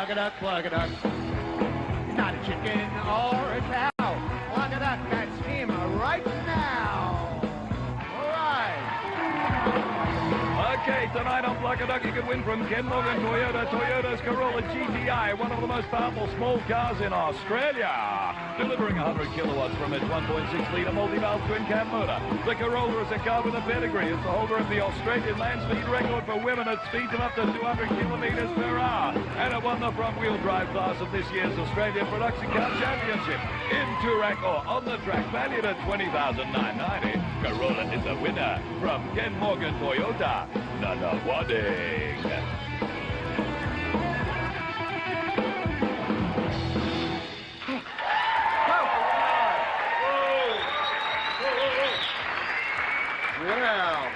Plucka Duck, Plucka Duck. He's not a chicken or a cow. Plucka Duck, that's him right now. All right. Okay, tonight on Plucka Duck, you can win from Ken Morgan Toyota. Toyota's Corolla GTI, one of the most powerful small cars in Australia. Delivering 100 kilowatts from its 1.6-litre multi-valve twin-cam motor. The Corolla is a car with a pedigree. It's the holder of the Australian land speed record for women at speeds of up to 200 kilometres per hour. And it won the front-wheel drive class of this year's Australian Production Car Championship. In Toorak or on the track, valued at $20,990. Corolla is a winner from Ken Morgan Toyota. Nana Wadding. Well,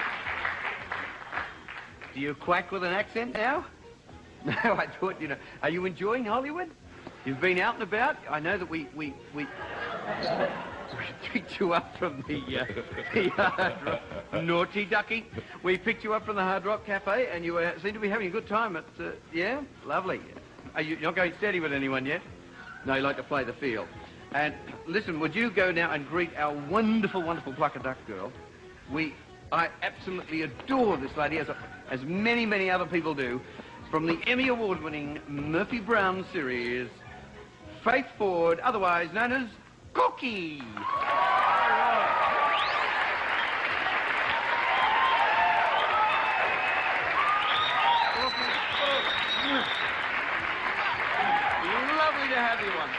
do you quack with an accent now? No, I thought, you know, are you enjoying Hollywood? You've been out and about? I know that we picked you up from the Hard Rock. Naughty Ducky. We picked you up from the Hard Rock Cafe, and you seem to be having a good time at, yeah? Lovely. Are you not going steady with anyone yet? No, you like to play the field. And listen, would you go now and greet our wonderful, wonderful Plucka Duck girl? I absolutely adore this lady, as many, many other people do, from the Emmy Award-winning Murphy Brown series, Faith Ford, otherwise known as Cookie. Lovely to have you on.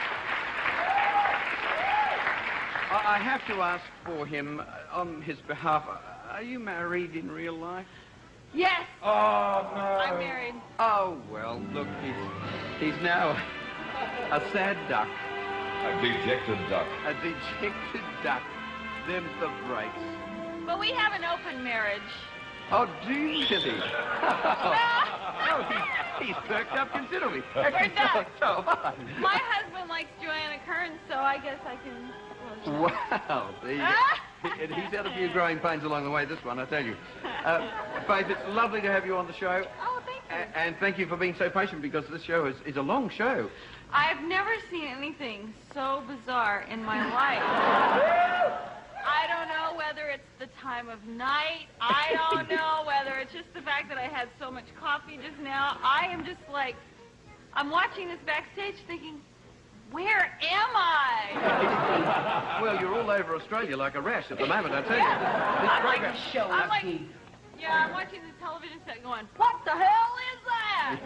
I have to ask for him, on his behalf, are you married in real life? Yes. Oh, no. I'm married. Oh, well, look, he's now a sad duck. A dejected duck. A dejected duck. Them's the breaks. But we have an open marriage. Oh, do you, Kitty? Oh, he's perked up considerably. We're done. So, My husband likes Joanna Kern, so I guess I can... wow. He's had a few growing pains along the way, this one, I tell you. Faith, it's lovely to have you on the show. Oh, thank you. And thank you for being so patient, because this show is a long show. I've never seen anything so bizarre in my life. I don't know whether it's the time of night. I don't know whether it's just the fact that I had so much coffee just now. I am just like, I'm watching this backstage thinking, where am I? Well, you're all over Australia like a rash at the moment, I tell you. This program... I'm like, yeah, I'm watching the television set going, what the hell is that?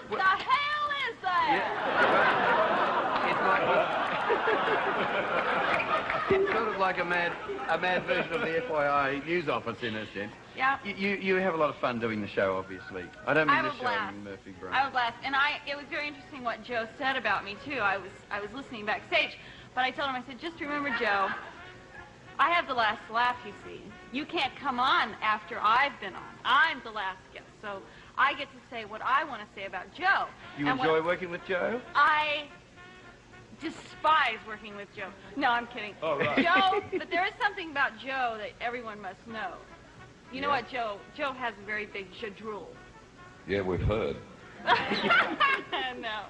What the hell is that? It's sort of like a mad version of the FYI news office in a sense. Yeah. You have a lot of fun doing the show, obviously. I don't mean this show, I mean Murphy Brown. I would laugh. And it was very interesting what Joe said about me, too. I was listening backstage, but I told him, I said, just remember, Joe, I have the last laugh, you see. You can't come on after I've been on. I'm the last guest, so I get to say what I want to say about Joe. You enjoy working with Joe? I despise working with Joe. No, I'm kidding. Oh, right. Joe, but there is something about Joe that everyone must know. You know what, Joe? Joe has a very big jadrool. Yeah, we've heard. No.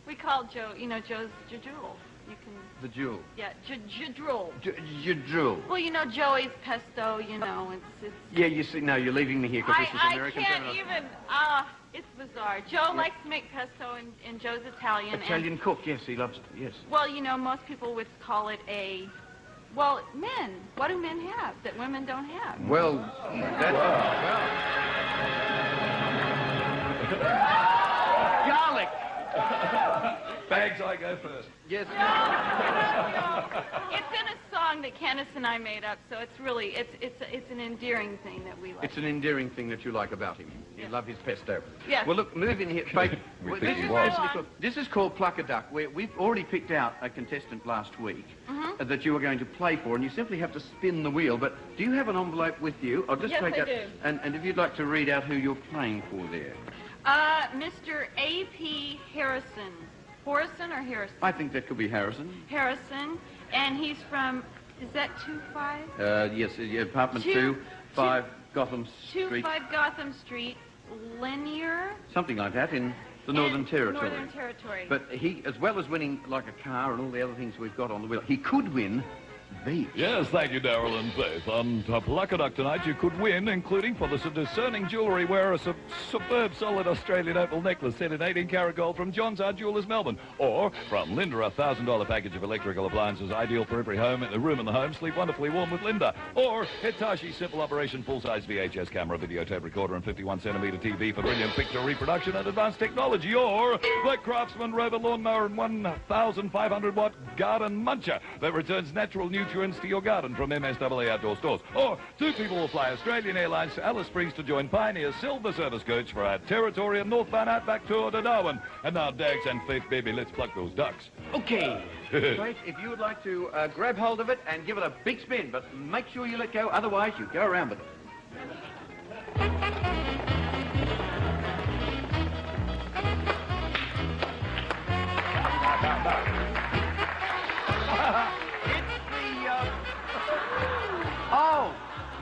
We call Joe, you know, Joe's jadrool. You can... The jewel. Yeah, jadrool. Jadrool. Well, you know, Joey's pesto, you know, it's... Yeah, you see, no, you're leaving me here because this is American. I can't even, it's bizarre. Joe likes to make pesto, and Joe's Italian. Italian cook, yes, he loves to, yes. Well, you know, most people would call it a... Well, men. What do men have that women don't have? Well, that's... Well... Garlic! Bags, I go first. Yes. No. It's in a song that Candace and I made up, so it's really, it's an endearing thing that we like. It's an endearing thing that you like about him. You love his pesto. Yes. Well, look, move in here. Faith, This is called Plucka Duck. We've already picked out a contestant last week that you were going to play for, and you simply have to spin the wheel. But do you have an envelope with you? I'll just Yes, take I out, do. And if you'd like to read out who you're playing for there. Mr. A.P. Harrison. Harrison or Harrison? I think that could be Harrison. Harrison, and he's from, is that 25? Yes, apartment 2-5 Gotham Street. 2-5 Gotham Street, Leanyer. Something like that in The Northern Territory. Northern Territory. But he, as well as winning like a car and all the other things we've got on the wheel, he could win beef. Yes, thank you, Daryl and Faith. On Plucka Duck tonight, you could win, including for the discerning jewellery, wear a superb solid Australian opal necklace set in 18-karat gold from John's Art Jewellers, Melbourne. Or from Linda, a $1,000 package of electrical appliances, ideal for every home, room in the home. Sleep wonderfully warm with Linda. Or Hitachi simple operation full-size VHS camera, videotape recorder, and 51cm TV for brilliant picture reproduction and advanced technology. Or the Craftsman Rover lawnmower and 1,500-watt garden muncher that returns natural nutrients to your garden from MSAA Outdoor Stores. Or 2 people will fly Australian Airlines to Alice Springs to join Pioneer's Silver Service Coach for our Territory and Northbound Outback tour to Darwin. And now, Dags and Faith, baby, let's pluck those ducks. Okay. Faith, if you would like to grab hold of it and give it a big spin, but make sure you let go, otherwise you go around with it.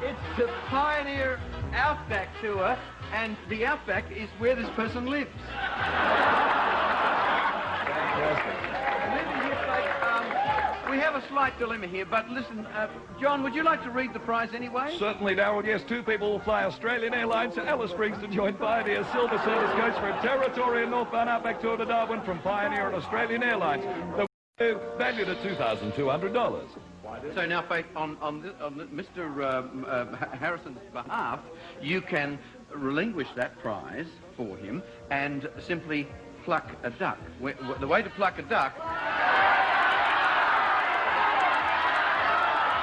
It's the Pioneer Outback tour, and the Outback is where this person lives. Fantastic. We have a slight dilemma here, but listen, John, would you like to read the prize anyway? Certainly, Daryl. Yes, 2 people will fly Australian Airlines to Alice Springs to join Pioneer's Silver Service Coach for a Territory and Northbound Outback tour to Darwin from Pioneer and Australian Airlines. They're valued at $2,200. So now, Faith, on Mr. Harrison's behalf, you can relinquish that prize for him and simply pluck a duck. The way to pluck a duck...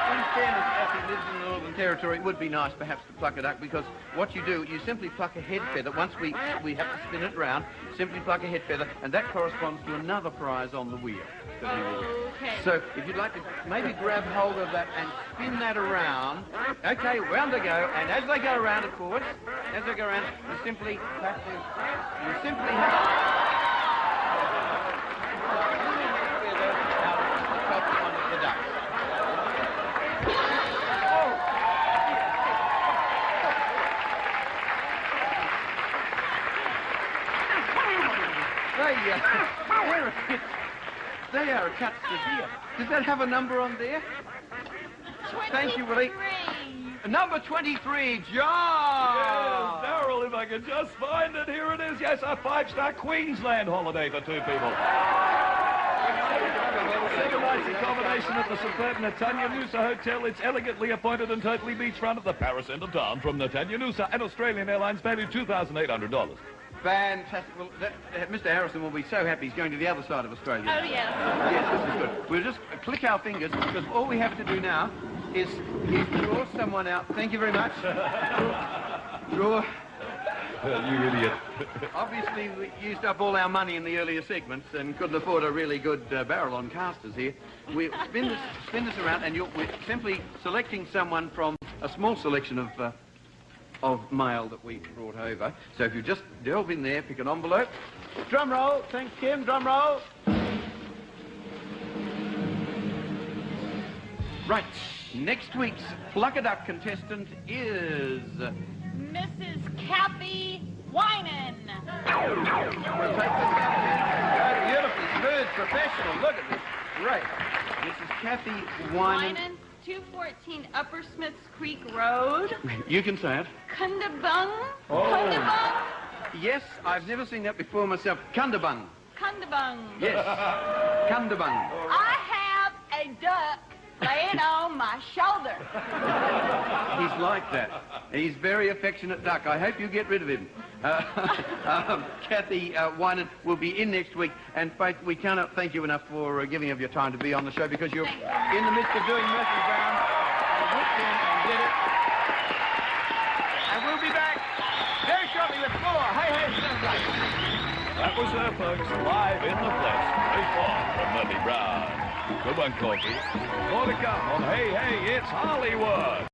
In fairness, as he lives in the Northern Territory, it would be nice perhaps to pluck a duck, because what you do, you simply pluck a head feather. Once we have to spin it round, simply pluck a head feather, and that corresponds to another prize on the wheel. Okay. So if you'd like to maybe grab hold of that and spin that around. Okay, round they go, and as they go around, of course, you simply have to... You simply have to... out of the top of one of the ducks. They are cut severe. Does that have a number on there? 23. Thank you, Willie. Number 23, John! Yes, Daryl, if I could just find it. Here it is. Yes, a 5-star Queensland holiday for 2 people. 7 nights accommodation at the superb Netanya Noosa Hotel. It's elegantly appointed and totally beachfront at the Paris end of town from Netanya Noosa, and Australian Airlines valued $2,800. Fantastic. Well, Mr. Harrison will be so happy he's going to the other side of Australia. Oh, yes. Yes, this is good. We'll just click our fingers, because all we have to do now is draw someone out. Thank you very much. Draw. You idiot. Obviously, we used up all our money in the earlier segments and couldn't afford a really good barrel on casters here. We spin this around, and we're simply selecting someone from a small selection of mail that we brought over. So if you just delve in there, pick an envelope. Drum roll. Thanks, Kim. Drum roll. Right. Next week's Plucka Duck contestant is... Mrs. Kathy Winan. We'll take this out. Beautifully smooth, professional. Look at this. Great. Mrs. Kathy Winan. 214 Upper Smiths Creek Road. You can say it. Kundabung. Oh. Kundabung. Yes, I've never seen that before myself. Kundabung. Kundabung. Yes. Kundabung. I have a duck laying on my shoulder. He's like that. He's very affectionate duck. I hope you get rid of him. Kathy Winan will be in next week. And Faith, we cannot thank you enough for giving of your time to be on the show, because you're in the midst of doing Murphy Brown. You whipped in and did it. And we'll be back very shortly with more. Hey, hey, Sunday. That was her, folks, live in the flesh. Straight on from Murphy Brown. Good one, Corky. More to come on Hey, Hey, It's Hollywood.